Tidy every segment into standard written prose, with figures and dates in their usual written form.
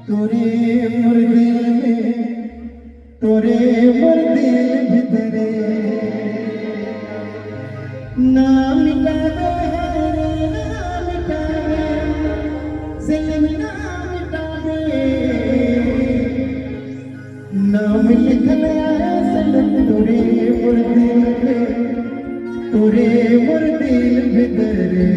तोरे मुर्दिल में तोरे मुर्दिल भितरे ना मिटा दे ना मिटा दे सिलम ना मिटा दे नाम लिखल सलम तोरे मुर्दिल में तोरे मुर्दिल भितरे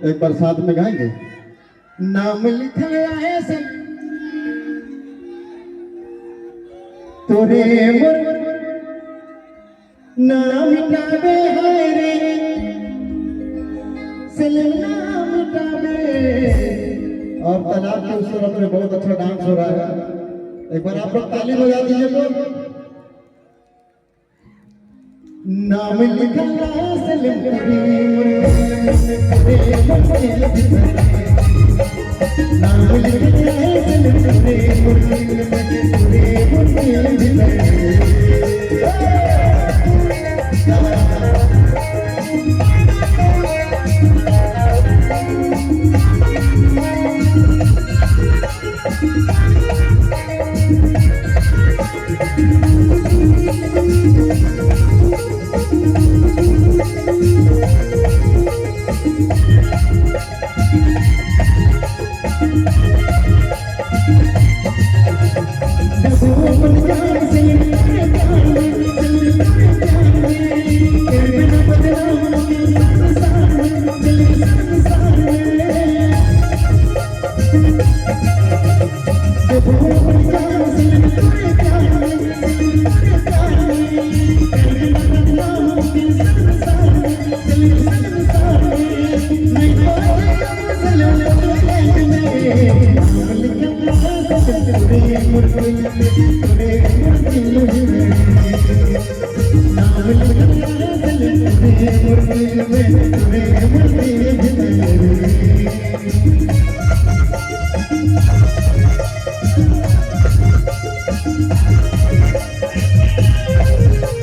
एक बार साथ में गाएंगे। नाम लिख आए से तोरे नाम मिटावे है रे सिलम नाम मिटावे। और तालाब के उस तरफ में बहुत अच्छा डांस हो रहा है, एक बार आप लोग ताली बजा दीजिए तो। नाम लिखना सलम नाम लिखना